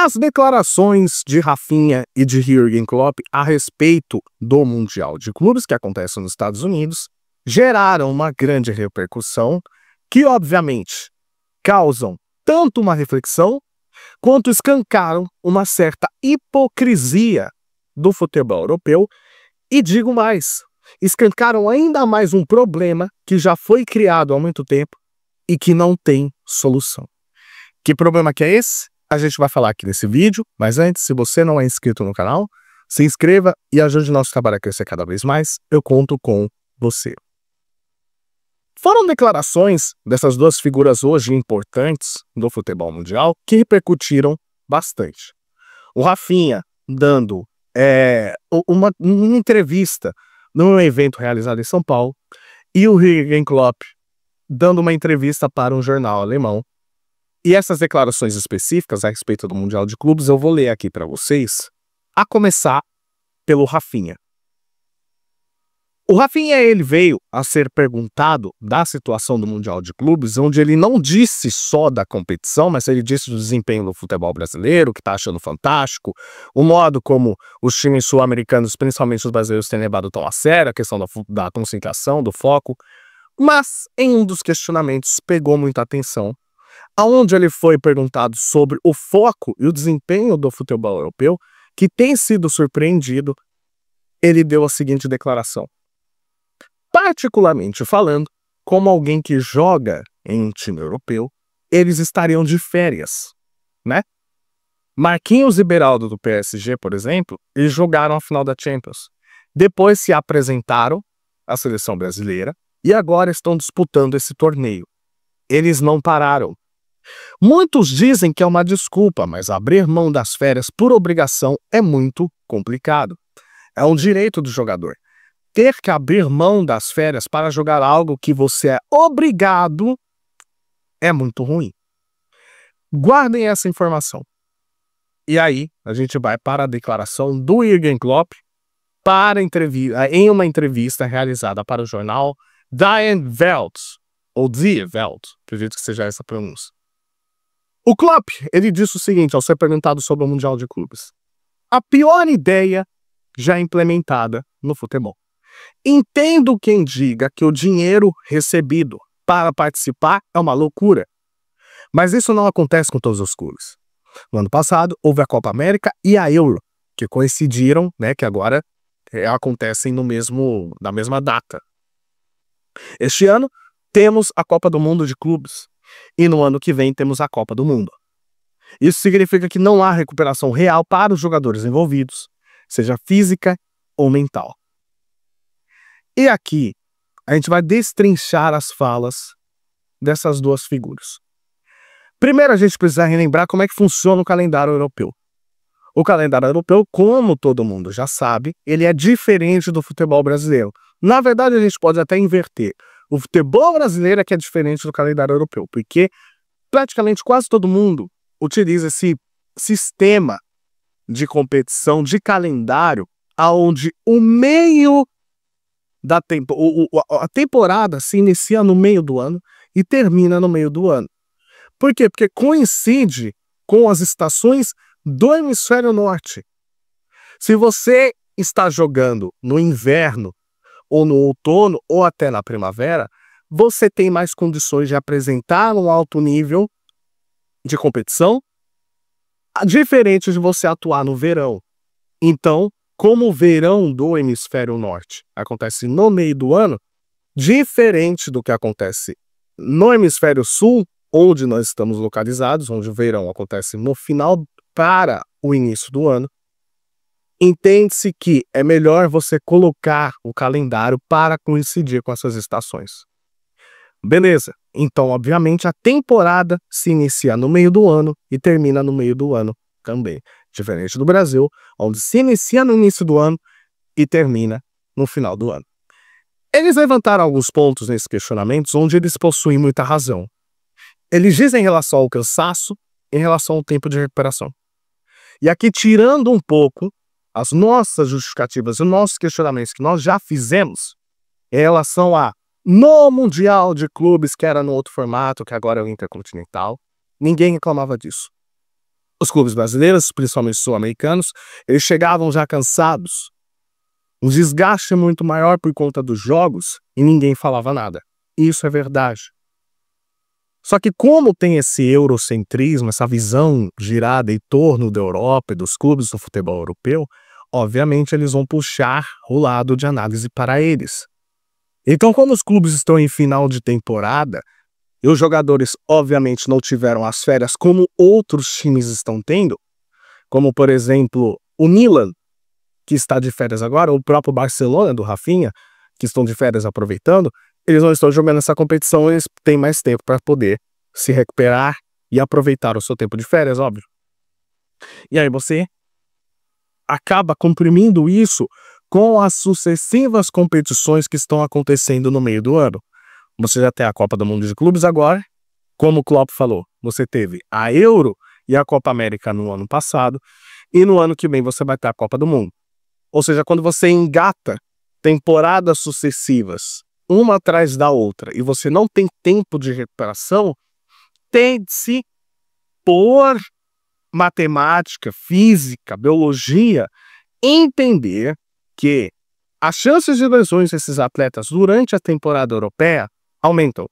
As declarações de Rafinha e de Jürgen Klopp a respeito do Mundial de Clubes que acontece nos Estados Unidos geraram uma grande repercussão que, obviamente, causam tanto uma reflexão quanto escancaram uma certa hipocrisia do futebol europeu e, digo mais, escancaram ainda mais um problema que já foi criado há muito tempo e que não tem solução. Que problema que é esse? A gente vai falar aqui nesse vídeo, mas antes, se você não é inscrito no canal, se inscreva e ajude nosso trabalho a crescer cada vez mais. Eu conto com você. Foram declarações dessas duas figuras hoje importantes do futebol mundial que repercutiram bastante. O Rafinha dando uma entrevista num evento realizado em São Paulo e o Jürgen Klopp dando uma entrevista para um jornal alemão. E essas declarações específicas a respeito do Mundial de Clubes eu vou ler aqui para vocês, a começar pelo Rafinha. O Rafinha, ele veio a ser perguntado da situação do Mundial de Clubes, onde ele não disse só da competição, mas ele disse do desempenho do futebol brasileiro, que está achando fantástico, o modo como os times sul-americanos, principalmente os brasileiros, têm levado tão a sério a questão da concentração, do foco. Mas, em um dos questionamentos, pegou muita atenção, aonde ele foi perguntado sobre o foco e o desempenho do futebol europeu, que tem sido surpreendido, ele deu a seguinte declaração. Particularmente falando, como alguém que joga em um time europeu, eles estariam de férias, né? Marquinhos e Beraldo do PSG, por exemplo, eles jogaram a final da Champions. Depois se apresentaram à seleção brasileira e agora estão disputando esse torneio. Eles não pararam. Muitos dizem que é uma desculpa, mas abrir mão das férias por obrigação é muito complicado. É um direito do jogador. Ter que abrir mão das férias para jogar algo que você é obrigado é muito ruim. Guardem essa informação. E aí, a gente vai para a declaração do Jürgen Klopp em uma entrevista realizada para o jornal Die Welt, ou Die Welt, acredito que seja essa a pronúncia. O Klopp, ele disse o seguinte ao ser perguntado sobre o Mundial de Clubes. A pior ideia já implementada no futebol. Entendo quem diga que o dinheiro recebido para participar é uma loucura. Mas isso não acontece com todos os clubes. No ano passado, houve a Copa América e a Euro, que coincidiram, né, que agora acontecem na mesma data. Este ano, temos a Copa do Mundo de Clubes. E no ano que vem temos a Copa do Mundo. Isso significa que não há recuperação real para os jogadores envolvidos, seja física ou mental. E aqui, a gente vai destrinchar as falas dessas duas figuras. Primeiro, a gente precisa relembrar como é que funciona o calendário europeu. O calendário europeu, como todo mundo já sabe, ele é diferente do futebol brasileiro. Na verdade, a gente pode até inverter. O futebol brasileiro é que é diferente do calendário europeu, porque praticamente quase todo mundo utiliza esse sistema de competição, de calendário, onde o meio da a temporada se inicia no meio do ano e termina no meio do ano. Por quê? Porque coincide com as estações do hemisfério norte. Se você está jogando no inverno, ou no outono, ou até na primavera, você tem mais condições de apresentar um alto nível de competição, diferente de você atuar no verão. Então, como o verão do hemisfério norte acontece no meio do ano, diferente do que acontece no hemisfério sul, onde nós estamos localizados, onde o verão acontece no final para o início do ano, entende-se que é melhor você colocar o calendário para coincidir com essas estações. Beleza, então obviamente a temporada se inicia no meio do ano e termina no meio do ano também. Diferente do Brasil, onde se inicia no início do ano e termina no final do ano. Eles levantaram alguns pontos nesses questionamentos onde eles possuem muita razão. Eles dizem em relação ao cansaço, em relação ao tempo de recuperação. E aqui, tirando um pouco as nossas justificativas e os nossos questionamentos que nós já fizemos em relação no Mundial de Clubes, que era no outro formato, que agora é o Intercontinental, ninguém reclamava disso. Os clubes brasileiros, principalmente sul-americanos, eles chegavam já cansados. Um desgaste muito maior por conta dos jogos e ninguém falava nada. Isso é verdade. Só que como tem esse eurocentrismo, essa visão girada em torno da Europa e dos clubes do futebol europeu, obviamente eles vão puxar o lado de análise para eles. Então, como os clubes estão em final de temporada, e os jogadores obviamente não tiveram as férias como outros times estão tendo, como por exemplo o Milan, que está de férias agora, ou o próprio Barcelona do Rafinha, que estão de férias aproveitando, eles não estão jogando essa competição, eles têm mais tempo para poder se recuperar e aproveitar o seu tempo de férias, óbvio. E aí você acaba comprimindo isso com as sucessivas competições que estão acontecendo no meio do ano. Você já tem a Copa do Mundo de Clubes agora, como o Klopp falou, você teve a Euro e a Copa América no ano passado, e no ano que vem você vai ter a Copa do Mundo. Ou seja, quando você engata temporadas sucessivas, uma atrás da outra, e você não tem tempo de recuperação, tende-se por matemática, física, biologia, entender que as chances de lesões desses atletas durante a temporada europeia aumentam.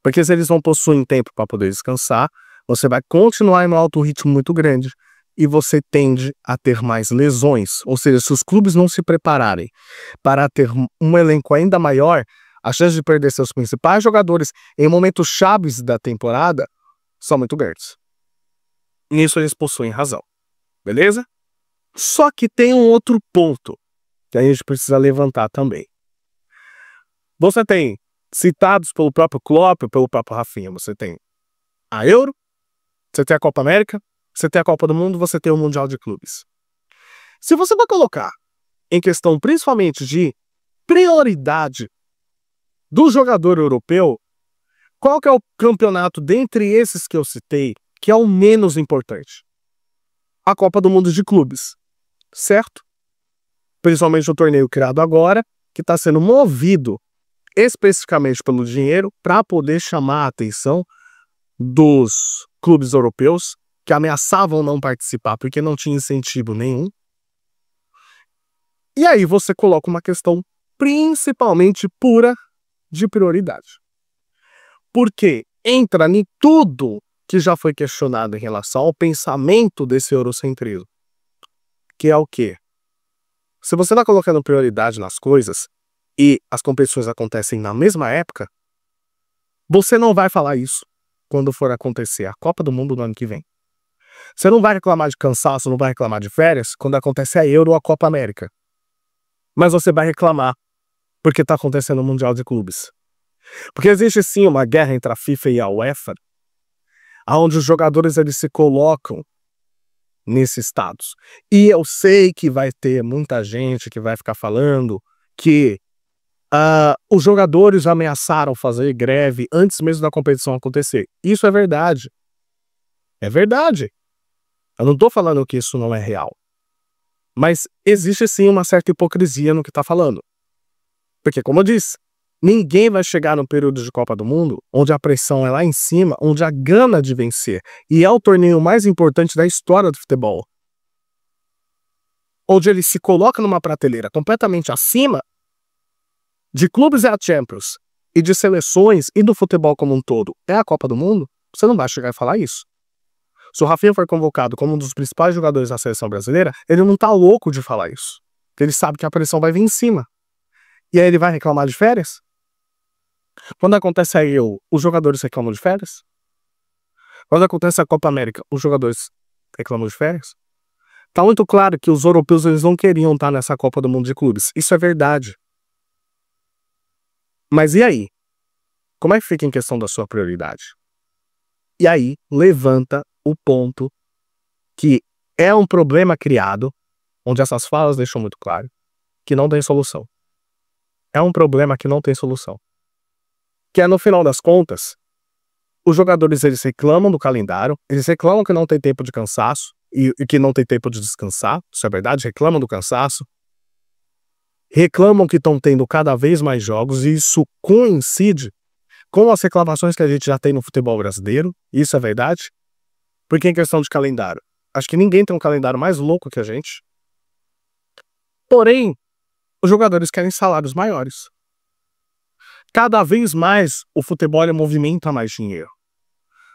Porque se eles não possuem tempo para poder descansar, você vai continuar em um alto ritmo muito grande e você tende a ter mais lesões. Ou seja, se os clubes não se prepararem para ter um elenco ainda maior, a chance de perder seus principais jogadores em momentos chaves da temporada são muito grandes. Nisso eles possuem razão. Beleza? Só que tem um outro ponto que a gente precisa levantar também. Você tem, citados pelo próprio Klopp, pelo próprio Rafinha, você tem a Euro, você tem a Copa América, você tem a Copa do Mundo, você tem o Mundial de Clubes. Se você vai colocar em questão principalmente de prioridade do jogador europeu, qual que é o campeonato dentre esses que eu citei que é o menos importante? A Copa do Mundo de Clubes, certo? Principalmente o torneio criado agora, que está sendo movido especificamente pelo dinheiro para poder chamar a atenção dos clubes europeus que ameaçavam não participar porque não tinha incentivo nenhum. E aí você coloca uma questão principalmente pura de prioridade. Porque entra em tudo que já foi questionado em relação ao pensamento desse eurocentrismo. Que é o quê? Se você está colocando prioridade nas coisas e as competições acontecem na mesma época, você não vai falar isso quando for acontecer a Copa do Mundo no ano que vem. Você não vai reclamar de cansaço, não vai reclamar de férias quando acontece a Euro ou a Copa América. Mas você vai reclamar porque está acontecendo o Mundial de Clubes. Porque existe sim uma guerra entre a FIFA e a UEFA, onde os jogadores eles se colocam nesses status. E eu sei que vai ter muita gente que vai ficar falando que os jogadores ameaçaram fazer greve antes mesmo da competição acontecer. Isso é verdade. É verdade. Eu não estou falando que isso não é real. Mas existe sim uma certa hipocrisia no que está falando. Porque, como eu disse, ninguém vai chegar no período de Copa do Mundo onde a pressão é lá em cima, onde a gana de vencer. E é o torneio mais importante da história do futebol. Onde ele se coloca numa prateleira completamente acima de clubes é a Champions e de seleções e do futebol como um todo é a Copa do Mundo, você não vai chegar e falar isso. Se o Rafinha for convocado como um dos principais jogadores da seleção brasileira, ele não tá louco de falar isso. Ele sabe que a pressão vai vir em cima. E aí ele vai reclamar de férias? Quando acontece a Euro, os jogadores reclamam de férias? Quando acontece a Copa América, os jogadores reclamam de férias? Tá muito claro que os europeus eles não queriam estar nessa Copa do Mundo de Clubes. Isso é verdade. Mas e aí? Como é que fica em questão da sua prioridade? E aí levanta o ponto que é um problema criado, onde essas falas deixam muito claro, que não tem solução. É um problema que não tem solução. Que é, no final das contas, os jogadores eles reclamam do calendário, eles reclamam que não tem tempo de cansaço e que não tem tempo de descansar, isso é verdade, reclamam do cansaço, reclamam que estão tendo cada vez mais jogos e isso coincide com as reclamações que a gente já tem no futebol brasileiro, isso é verdade. Porque em questão de calendário, acho que ninguém tem um calendário mais louco que a gente. Porém, os jogadores querem salários maiores. Cada vez mais o futebol movimenta mais dinheiro.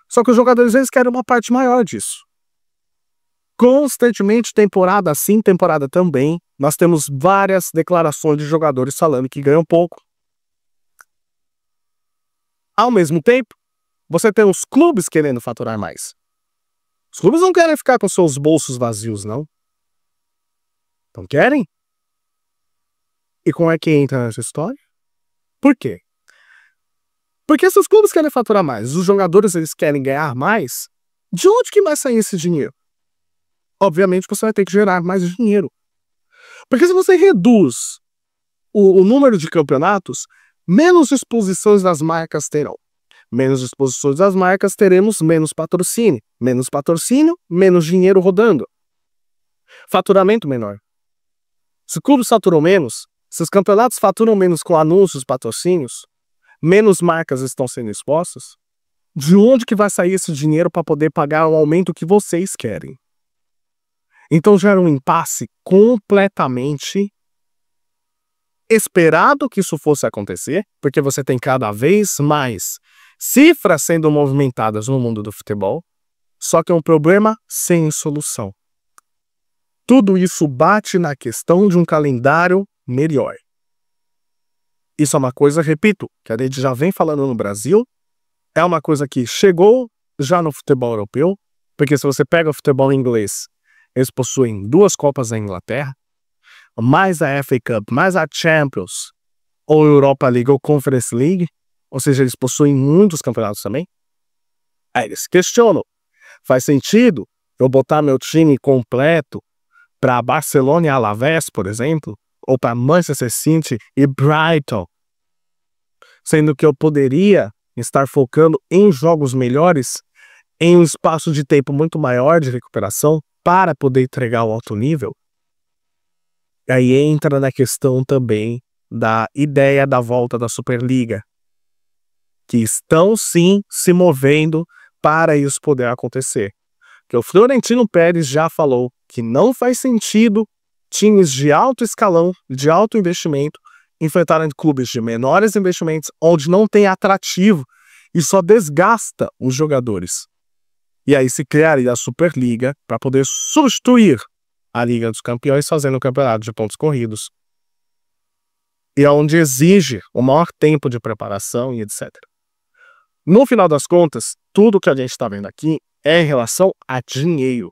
Só que os jogadores eles querem uma parte maior disso. Constantemente, temporada sim, temporada também, nós temos várias declarações de jogadores falando que ganham pouco. Ao mesmo tempo, você tem os clubes querendo faturar mais. Os clubes não querem ficar com seus bolsos vazios, não. Não querem? E como é que entra nessa história? Por quê? Porque se os clubes querem faturar mais, os jogadores eles querem ganhar mais, de onde que vai sair esse dinheiro? Obviamente você vai ter que gerar mais dinheiro. Porque se você reduz o número de campeonatos, menos exposições das marcas terão. Menos exposições das marcas, teremos menos patrocínio. Menos patrocínio, menos dinheiro rodando. Faturamento menor. Se clubes faturam menos, se os campeonatos faturam menos com anúncios e patrocínios, menos marcas estão sendo expostas, de onde que vai sair esse dinheiro para poder pagar o aumento que vocês querem? Então gera um impasse completamente esperado que isso fosse acontecer, porque você tem cada vez mais cifras sendo movimentadas no mundo do futebol, só que é um problema sem solução. Tudo isso bate na questão de um calendário melhor. Isso é uma coisa, repito, que a gente já vem falando no Brasil, é uma coisa que chegou já no futebol europeu, porque se você pega o futebol inglês, eles possuem 2 Copas da Inglaterra, mais a FA Cup, mais a Champions, ou Europa League ou Conference League, ou seja, eles possuem muitos campeonatos também. Aí eles questionam, faz sentido eu botar meu time completo para Barcelona e Alavés, por exemplo, ou para Manchester City e Brighton, sendo que eu poderia estar focando em jogos melhores, em um espaço de tempo muito maior de recuperação, para poder entregar o alto nível? E aí entra na questão também da ideia da volta da Superliga, que estão sim se movendo para isso poder acontecer. Que o Florentino Pérez já falou que não faz sentido times de alto escalão, de alto investimento, enfrentarem clubes de menores investimentos, onde não tem atrativo e só desgasta os jogadores. E aí se criaria a Superliga para poder substituir a Liga dos Campeões, fazendo o campeonato de pontos corridos. E onde exige o maior tempo de preparação e etc. No final das contas, tudo que a gente está vendo aqui é em relação a dinheiro.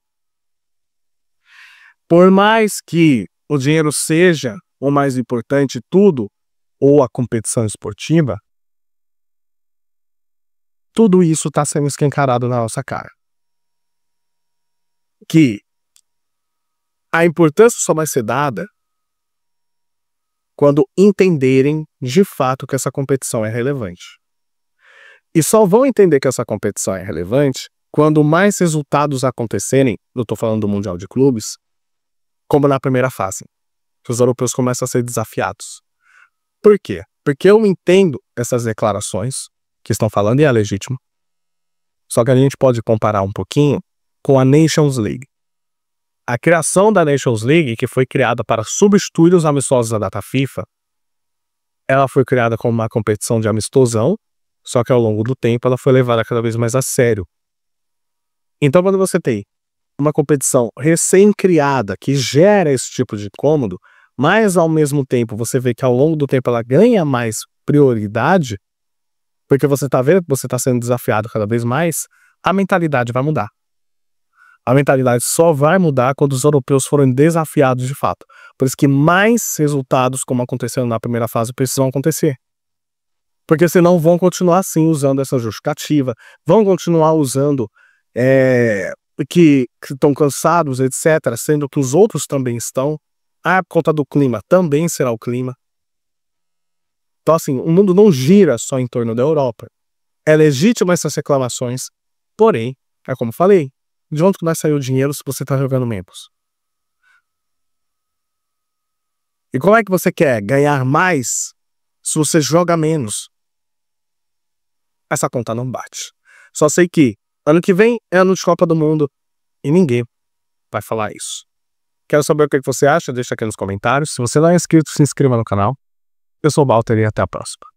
Por mais que o dinheiro seja o mais importante de tudo, ou a competição esportiva, tudo isso está sendo escancarado na nossa cara. Que a importância só vai ser dada quando entenderem de fato que essa competição é relevante. E só vão entender que essa competição é relevante quando mais resultados acontecerem, eu estou falando do Mundial de Clubes, como na primeira fase, que os europeus começam a ser desafiados. Por quê? Porque eu entendo essas declarações que estão falando e é legítimo, só que a gente pode comparar um pouquinho com a Nations League. A criação da Nations League, que foi criada para substituir os amistosos da data FIFA, ela foi criada como uma competição de amistosão, só que ao longo do tempo ela foi levada cada vez mais a sério. Então quando você tem uma competição recém-criada que gera esse tipo de incômodo, mas ao mesmo tempo você vê que ao longo do tempo ela ganha mais prioridade, porque você está vendo que você está sendo desafiado cada vez mais, a mentalidade vai mudar. A mentalidade só vai mudar quando os europeus forem desafiados de fato. Por isso que mais resultados, como aconteceu na primeira fase, precisam acontecer. Porque senão vão continuar assim, usando essa justificativa, vão continuar usando que estão cansados, etc., sendo que os outros também estão. Por conta do clima, também será o clima. Então assim, o mundo não gira só em torno da Europa. É legítimo essas reclamações, porém, é como falei, de onde que vai sair o dinheiro se você está jogando menos? E como é que você quer ganhar mais se você joga menos? Essa conta não bate. Só sei que Ano que vem é ano de Copa do Mundo e ninguém vai falar isso. Quero saber o que você acha? Deixa aqui nos comentários. Se você não é inscrito, se inscreva no canal. Eu sou o Walter e até a próxima.